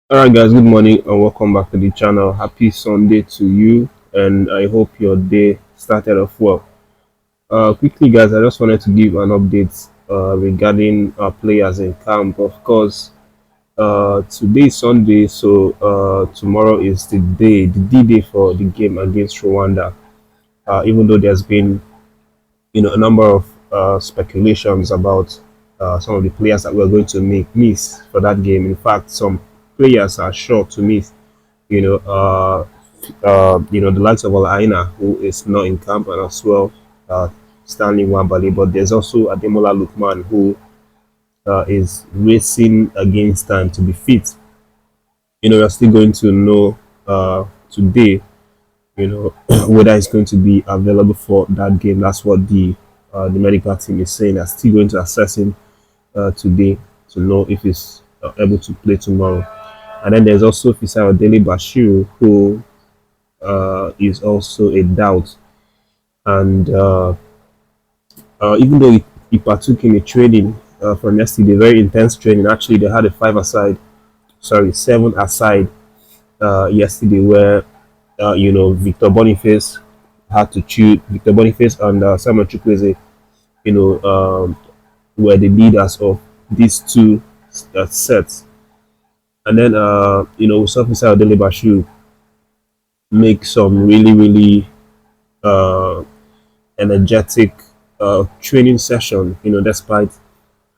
Alright guys, good morning and welcome back to the channel. Happy Sunday to you, and I hope your day started off well. Quickly guys, I just wanted to give an update regarding our players in camp. Of course, today is Sunday, so tomorrow is the D-Day for the game against Rwanda. Even though there's been a number of speculations about some of the players that we're going to miss for that game. In fact, some players are sure to miss. The likes of Alaina, who is not in camp, and as well uh, Stanley Wambali. But there's also Ademola Lookman, who is racing against time to be fit. We're still going to know today, whether it's going to be available for that game. That's what the medical team is saying. They're still going to assess him today to know if he's able to play tomorrow. And then there's also Fisayo DELE-BASHIRU, who is also a doubt. And even though he partook in a training from yesterday, very intense training. Actually, they had a seven aside yesterday, where Victor Boniface had to choose. Victor Boniface and Samuel Chukwueze, you know, um, were the leaders of these two sets. And then Sofisa Bashu make some really uh, energetic training session, despite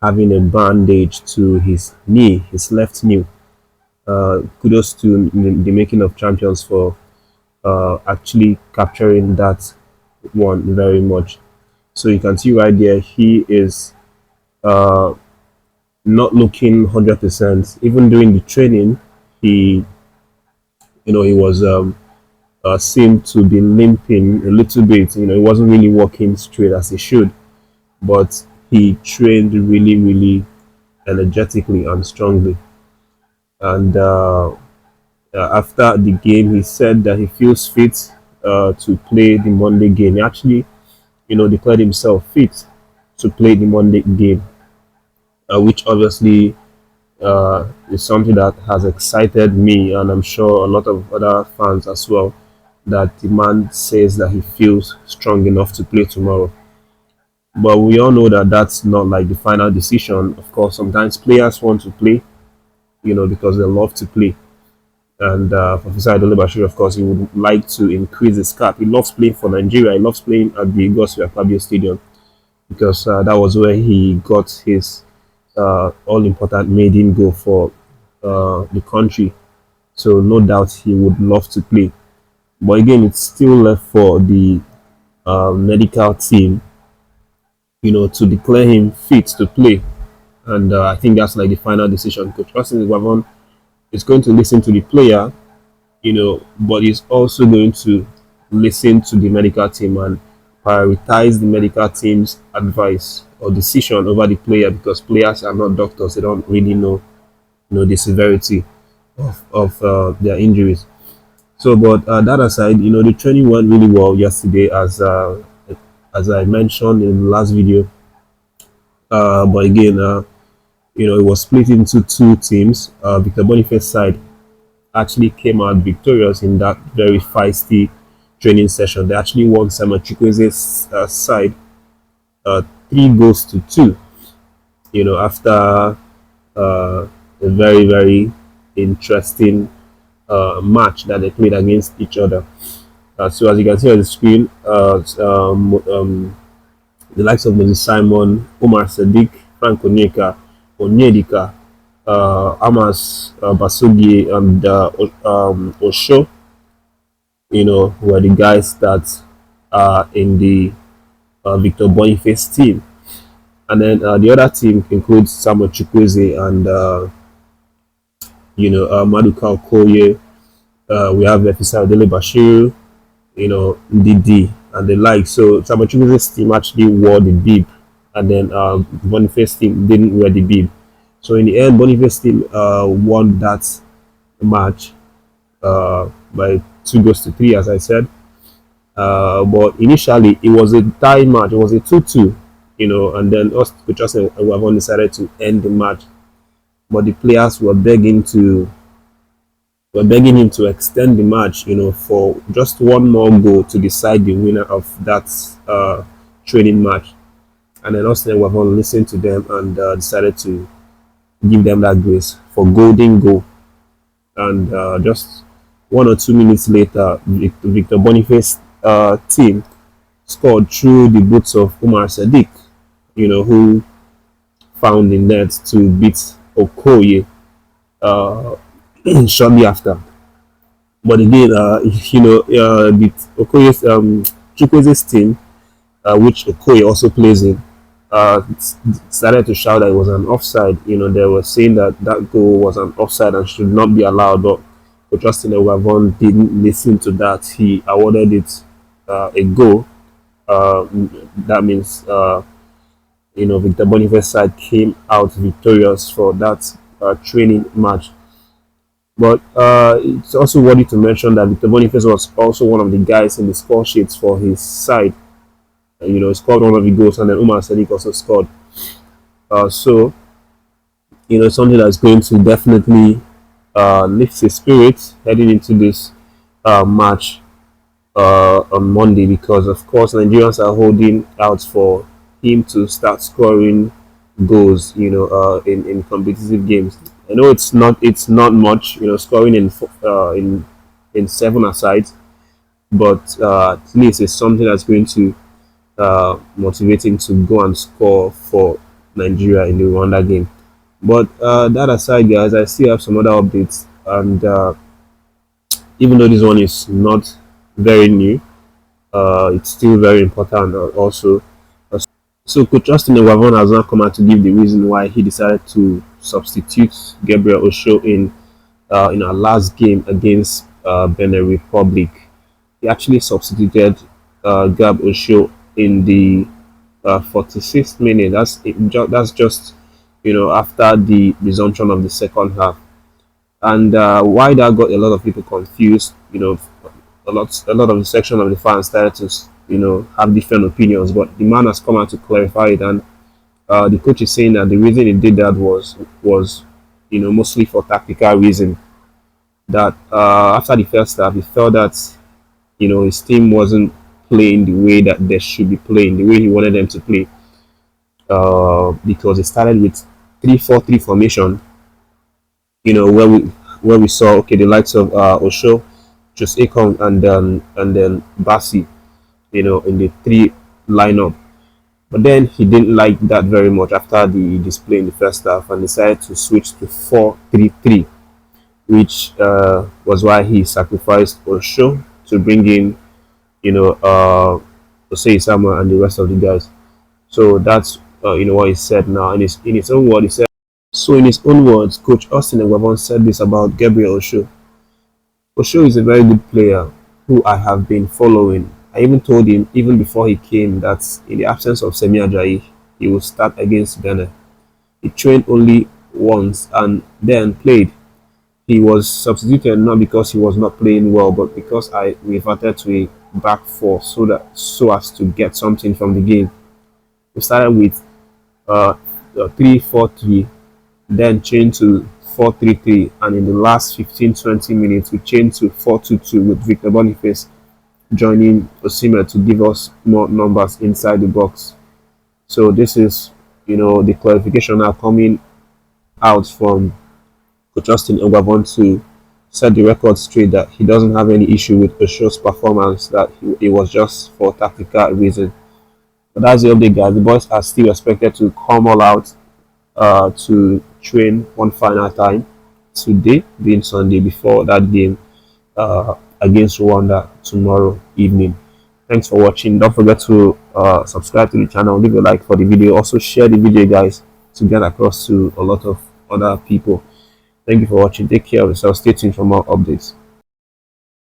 having a bandage to his knee, his left knee. Kudos to the making of champions for actually capturing that one very much. So you can see right there, he is uh, not looking 100%. Even during the training, he, he was seemed to be limping a little bit. He wasn't really walking straight as he should, but he trained really energetically and strongly. And after the game, he said that he feels fit to play the Monday game. He actually, declared himself fit to play the Monday game, which obviously is something that has excited me, and I'm sure a lot of other fans as well. That the man says that he feels strong enough to play tomorrow. But we all know that that's not like the final decision. Of course, sometimes players want to play, because they love to play. And for Fisai Bashir, of course, he would like to increase his cap. He loves playing for Nigeria. He loves playing at the Goswell Fabio Stadium, because that was where he got his all important maiden goal for the country. So no doubt he would love to play. But again, it's still left for the medical team, to declare him fit to play. And I think that's like the final decision. Coach Austin Wavon is going to listen to the player, but he's also going to listen to the medical team and prioritize the medical team's advice or decision over the player, because players are not doctors. They don't really know, the severity of their injuries. So, but that aside, the training went really well yesterday, as I mentioned in the last video. But again, it was split into two teams. Victor Boniface side actually came out victorious in that very feisty training session. They actually won Samuel Chukwueze's side 3 goals to 2. After a very interesting match that they played against each other. So as you can see on the screen, the likes of Moses Simon, Omar Sadiq, Frank Onyedika, Amas Basugi, and Osho, were the guys that are in the Victor Boniface team. And then the other team includes Samuel Chukwueze and Maduka Okoye. We have Efisa DELE-BASHIRU, DD and the like. So Samuel Chukwueze's team actually wore the bib, and then Boniface team didn't wear the bib. So in the end, Boniface team won that match by 2 goals to 3, as I said. But initially, it was a tie match. It was a 2-2, and then us, Coach Wavon decided to end the match. But the players were begging to were begging him to extend the match, for just one more goal to decide the winner of that training match. And then Austin Eguavoen listened to them and decided to give them that grace for golden goal. And just 1 or 2 minutes later, Victor Boniface team scored through the boots of Umar Sadiq, who found the net to beat Okoye shortly after. But again, the Okoye's Chukweze's team, which Okoye also plays in, started to shout that it was an offside. They were saying that that goal was an offside and should not be allowed. But Justin Eguavoen didn't listen to that. He awarded it a goal. That means Victor Boniface's side came out victorious for that training match. But it's also worthy to mention that Victor Boniface was also one of the guys in the score sheets for his side. He scored one of the goals, and then Umar Sadiq also scored. So, something that's going to definitely lift his spirits heading into this match on Monday, because, of course, Nigerians are holding out for him to start scoring goals, in competitive games. I know it's not much, scoring in 7 asides, but at least it's something that's going to motivate him to go and score for Nigeria in the Rwanda game. But that aside, guys, I still have some other updates, and even though this one is not very new, it's still very important also. So Coach Justin Eguavoen has now come out to give the reason why he decided to substitute Gabriel Osho in our last game against Benin Republic. He actually substituted Gab Osho in the 46th minute. That's just after the resumption of the second half. And why that got a lot of people confused, a lot of the section of the fans started to have different opinions, but the man has come out to clarify it. And the coach is saying that the reason he did that was mostly for tactical reason. That after the first half, he felt that his team wasn't playing the way that they should be playing, the way he wanted them to play, because he started with 3-4-3 formation, where we saw the likes of Osho, just Akon, and then Basi, in the 3 lineup. But then he didn't like that very much after the display in the first half and decided to switch to 4-3-3, which was why he sacrificed Osho to bring in, Osei Sama and the rest of the guys. So that's what he said now. In his own word, he said. So in his own words, Coach Austin Eguavoen said this about Gabriel Osho. Osho is a very good player who I have been following. I even told him, even before he came, that in the absence of Semi Ajayi, he would start against Benin. He trained only once and then played. He was substituted not because he was not playing well, but because I reverted to a back 4 so as to get something from the game. We started with 3-4-3, then changed to 4-3-3, and in the last 15-20 minutes we changed to 4-2-2 with Victor Boniface joining Osimhen to give us more numbers inside the box. So this is the clarification now coming out from Coach Justin Eguavoen to set the record straight that he doesn't have any issue with Osho's performance, that it was just for tactical reason. But that's the update, guys. The boys are still expected to come all out to train one final time today, being Sunday, before that game against Rwanda tomorrow evening. Thanks for watching. Don't forget to subscribe to the channel, leave a like for the video, also share the video, guys, to get across to a lot of other people. Thank you for watching. Take care of yourself. Stay tuned for more updates.